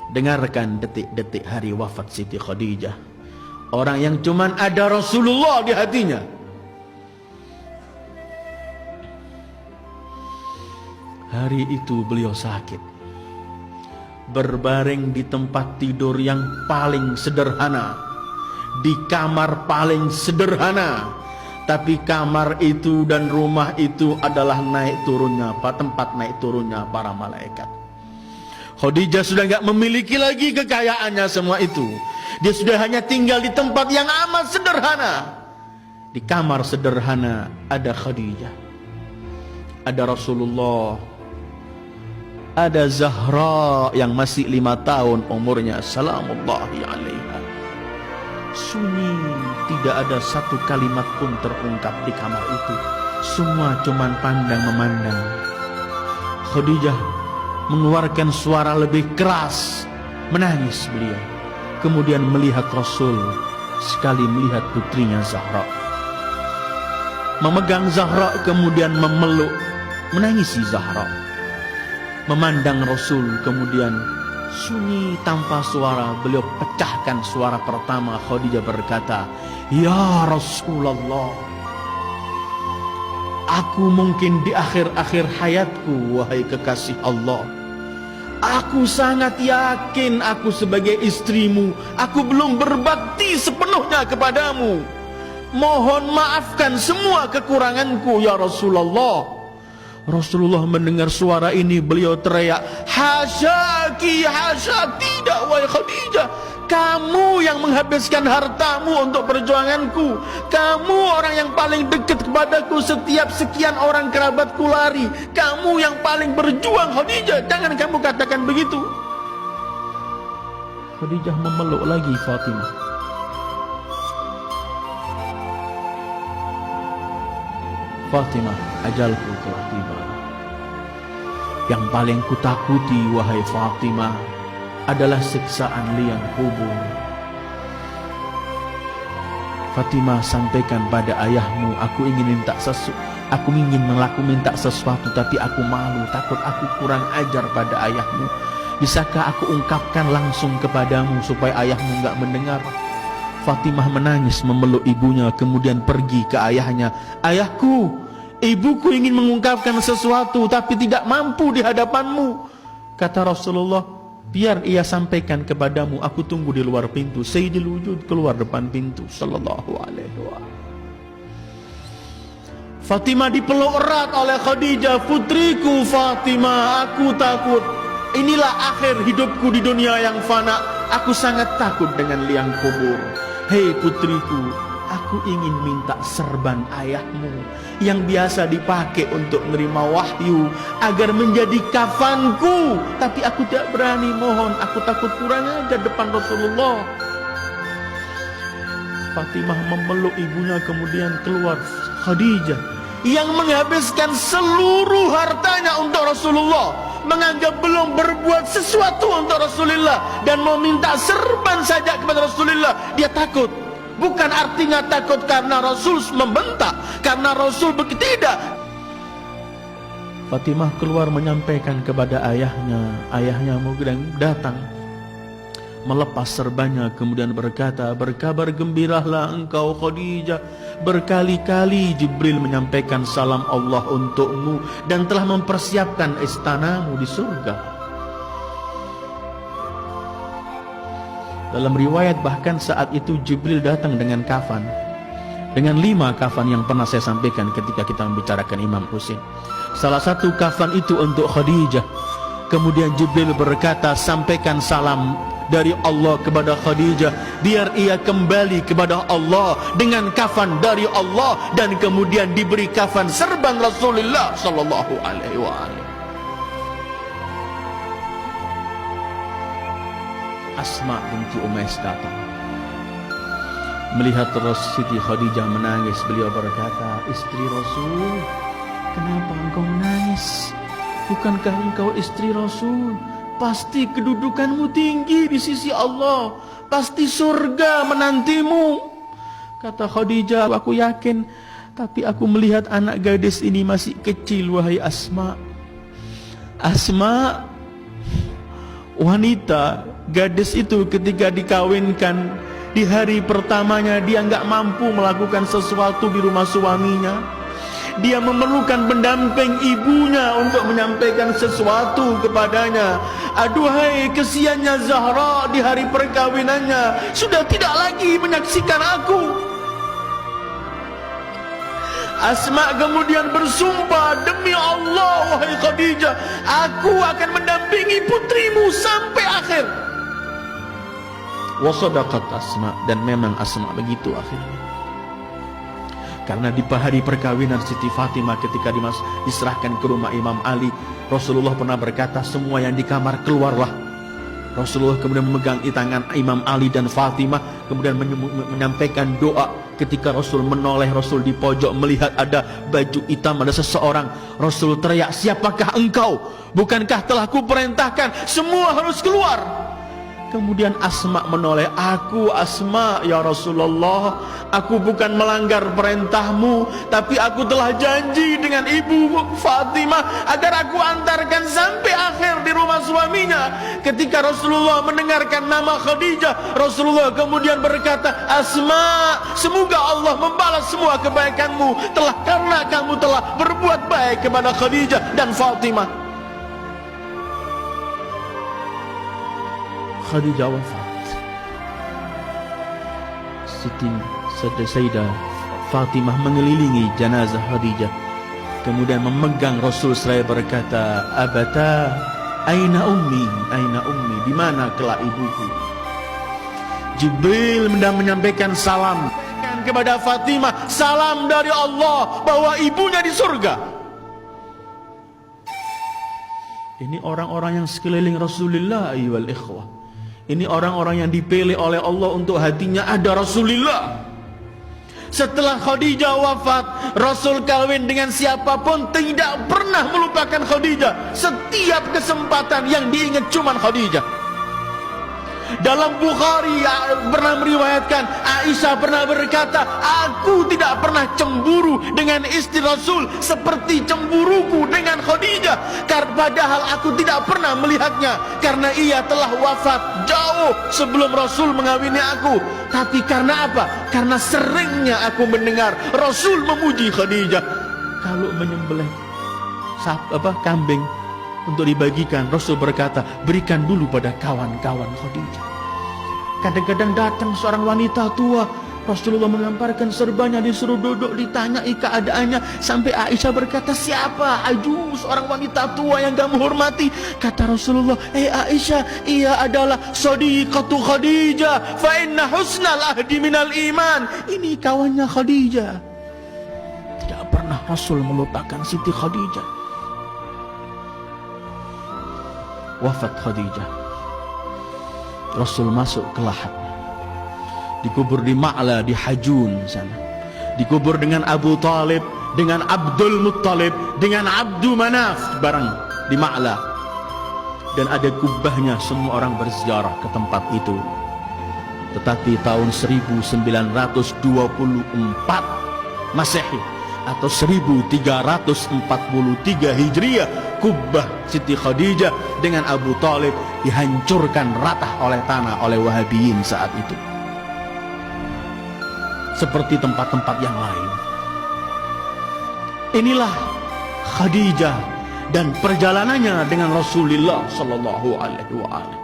Dengarkan detik-detik hari wafat Siti Khadijah. Orang yang cuman ada Rasulullah di hatinya. Hari itu beliau sakit, berbaring di tempat tidur yang paling sederhana, di kamar paling sederhana. Tapi kamar itu dan rumah itu adalah tempat naik turunnya para malaikat. Khadijah sudah enggak memiliki lagi kekayaannya semua itu. Dia sudah hanya tinggal di tempat yang amat sederhana. Di kamar sederhana ada Khadijah, ada Rasulullah, ada Zahra yang masih 5 tahun umurnya, salamullahi alaiha. Sunyi, tidak ada satu kalimat pun terungkap di kamar itu. Semua cuman pandang memandang. Khadijah mengeluarkan suara lebih keras, menangis beliau. Kemudian melihat Rasul, sekali melihat putrinya Zahra. Memegang Zahra kemudian memeluk, menangisi Zahra. Memandang Rasul kemudian sunyi tanpa suara, beliau pecahkan suara pertama. Khadijah berkata, "Ya Rasulullah, aku mungkin di akhir-akhir hayatku, wahai kekasih Allah. Aku sangat yakin aku sebagai istrimu, aku belum berbakti sepenuhnya kepadamu. Mohon maafkan semua kekuranganku ya Rasulullah." Rasulullah mendengar suara ini, beliau teriak, "Hasyaki, hasya, tidak wahai Khadijah. Kamu yang menghabiskan hartamu untuk perjuanganku. Kamu orang yang paling dekat kepadaku, setiap sekian orang kerabatku lari. Kamu yang paling berjuang Khadijah, jangan kamu katakan begitu." Khadijah memeluk lagi Fatimah. "Fatimah, ajalku telah tiba. Yang paling kutakuti wahai Fatimah adalah siksaan liang kubur. Fatimah, sampaikan pada ayahmu, aku ingin minta sesuatu tapi aku malu, takut aku kurang ajar pada ayahmu. Bisakah aku ungkapkan langsung kepadamu supaya ayahmu enggak mendengar?" Fatimah menangis memeluk ibunya, kemudian pergi ke ayahnya. "Ayahku, ibuku ingin mengungkapkan sesuatu tapi tidak mampu di hadapanmu." Kata Rasulullah, "Biar ia sampaikan kepadamu, aku tunggu di luar pintu." Sayyidul Wujud keluar depan pintu sallallahu alaihi wasallam. Fatimah dipeluk erat oleh Khadijah. "Putriku Fatimah, aku takut. Inilah akhir hidupku di dunia yang fana. Aku sangat takut dengan liang kubur. Hei putriku, aku ingin minta serban ayahmu yang biasa dipakai untuk menerima wahyu agar menjadi kafanku. Tapi aku tidak berani, mohon, aku takut kurang ajar depan Rasulullah." Fatimah memeluk ibunya, kemudian keluar Khadijah yang menghabiskan seluruh hartanya untuk Rasulullah, menganggap belum berbuat sesuatu untuk Rasulullah dan mau minta serban saja kepada Rasulullah. Dia takut. Bukan artinya takut karena Rasul membentak, karena Rasul tidak. Fatimah keluar menyampaikan kepada ayahnya. Ayahnya kemudian datang melepas serbannya, kemudian berkata, "Berkabar gembiralah engkau Khadijah. Berkali-kali Jibril menyampaikan salam Allah untukmu dan telah mempersiapkan istanamu di surga." Dalam riwayat bahkan saat itu Jibril datang dengan kafan, dengan 5 kafan yang pernah saya sampaikan ketika kita membicarakan Imam Husain. Salah satu kafan itu untuk Khadijah. Kemudian Jibril berkata, "Sampaikan salam dari Allah kepada Khadijah, biar ia kembali kepada Allah dengan kafan dari Allah," dan kemudian diberi kafan serban Rasulullah sallallahu alaihi wasallam. Asma binti Umais datang. Melihat Siti Khadijah menangis, beliau berkata, "Istri Rasul, kenapa engkau menangis? Bukankah engkau istri Rasul? Pasti kedudukanmu tinggi di sisi Allah. Pasti surga menantimu." Kata Khadijah, "Aku yakin, tapi aku melihat anak gadis ini masih kecil, wahai Asma. Asma, wanita Gadis itu ketika dikawinkan, di hari pertamanya dia nggak mampu melakukan sesuatu di rumah suaminya. Dia memerlukan pendamping ibunya untuk menyampaikan sesuatu kepadanya. Aduhai, kesiannya Zahra di hari perkawinannya sudah tidak lagi menyaksikan aku. Asma kemudian bersumpah, demi Allah wahai Khadijah, aku akan mendampingi putrimu sampai akhir. Wa sadaqat Asma, dan memang Asma begitu akhirnya. Karena di hari perkawinan Siti Fatimah ketika diserahkan ke rumah Imam Ali, Rasulullah pernah berkata, semua yang di kamar keluarlah. Rasulullah kemudian memegang tangan Imam Ali dan Fatimah, kemudian menyampaikan doa. Ketika Rasul menoleh, Rasul di pojok melihat ada baju hitam, ada seseorang. Rasul teriak, siapakah engkau? Bukankah telah kuperintahkan semua harus keluar? Kemudian Asma menoleh, aku Asma ya Rasulullah, aku bukan melanggar perintahmu, tapi aku telah janji dengan ibu Fatimah agar aku antarkan sampai akhir di rumah suaminya. Ketika Rasulullah mendengarkan nama Khadijah, Rasulullah kemudian berkata, Asma, semoga Allah membalas semua kebaikanmu karena kamu telah berbuat baik kepada Khadijah dan Fatimah. Khadijah wafat. Siti Sayyidah Fatimah mengelilingi jenazah Khadijah, kemudian memegang Rasul seraya berkata, Abata, aina ummi, aina ummi, di mana kelak ibuku? Jibril menyampaikan salam kepada Fatimah, salam dari Allah bahwa ibunya di surga. Ini orang-orang yang sekeliling Rasulullah ayyuhal ikhwah. Ini orang-orang yang dipilih oleh Allah untuk hatinya ada Rasulullah. Setelah Khadijah wafat, Rasul kawin dengan siapapun tidak pernah melupakan Khadijah. Setiap kesempatan yang diingat cuma Khadijah. Dalam Bukhari pernah meriwayatkan, Aisyah pernah berkata, aku tidak pernah cemburu dengan istri Rasul seperti cemburuku dengan Khadijah. Padahal aku tidak pernah melihatnya, karena ia telah wafat jauh sebelum Rasul mengawini aku. Tapi karena apa? Karena seringnya aku mendengar Rasul memuji Khadijah. Kalau menyembelih kambing untuk dibagikan, Rasul berkata, berikan dulu pada kawan-kawan Khadijah. Kadang-kadang datang seorang wanita tua, Rasulullah mengamparkan serbanya, disuruh duduk, ditanyai keadaannya, sampai Aisyah berkata, siapa? Ajuz, seorang wanita tua yang kamu hormati. Kata Rasulullah, Aisyah, ia adalah sadiqatu Khadijah, fa inna husnal ahdi minal iman. Ini kawannya Khadijah. Tidak pernah Rasul melupakan Siti Khadijah. Wafat Khadijah, Rasul masuk ke Lahad, dikubur di Ma'la di Hajun sana, dikubur dengan Abu Talib, dengan Abdul Muttalib, dengan Abdu Manaf bareng di Ma'la. Dan ada kubahnya, semua orang berziarah ke tempat itu. Tetapi tahun 1924 Masehi atau 1343 Hijriah, kubah Siti Khadijah dengan Abu Talib dihancurkan rata oleh tanah oleh Wahabiyin saat itu. Seperti tempat-tempat yang lain. Inilah Khadijah dan perjalanannya dengan Rasulullah sallallahu alaihi wasallam.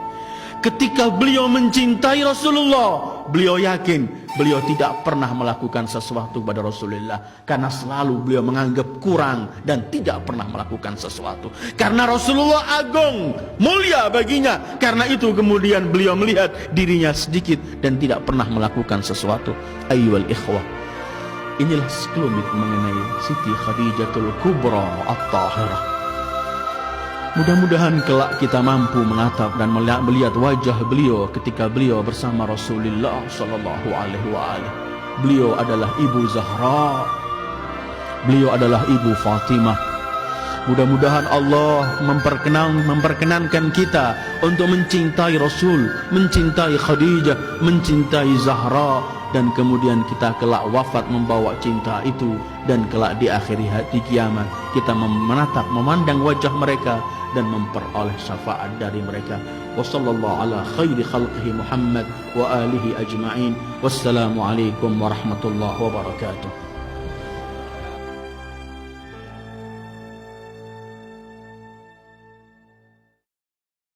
Ketika beliau mencintai Rasulullah, beliau yakin beliau tidak pernah melakukan sesuatu kepada Rasulullah, karena selalu beliau menganggap kurang dan tidak pernah melakukan sesuatu. Karena Rasulullah agung, mulia baginya, karena itu kemudian beliau melihat dirinya sedikit dan tidak pernah melakukan sesuatu. Ayyuhal ikhwah, inilah sekelumit mengenai Siti Khadijatul Kubra At-Tahirah. Mudah-mudahan kelak kita mampu menatap dan melihat wajah beliau ketika beliau bersama Rasulullah sallallahu alaihi wasallam. Beliau adalah Ibu Zahra. Beliau adalah Ibu Fatimah. Mudah-mudahan Allah memperkenankan kita untuk mencintai Rasul, mencintai Khadijah, mencintai Zahra, dan kemudian kita kelak wafat membawa cinta itu, dan kelak di akhir hari kiamat kita memandang wajah mereka dan memperoleh syafaat dari mereka. Wassallallahu ala khairi khalqihi Muhammad wa alihi ajma'in. Wassalamu alaikum warahmatullahi wabarakatuh.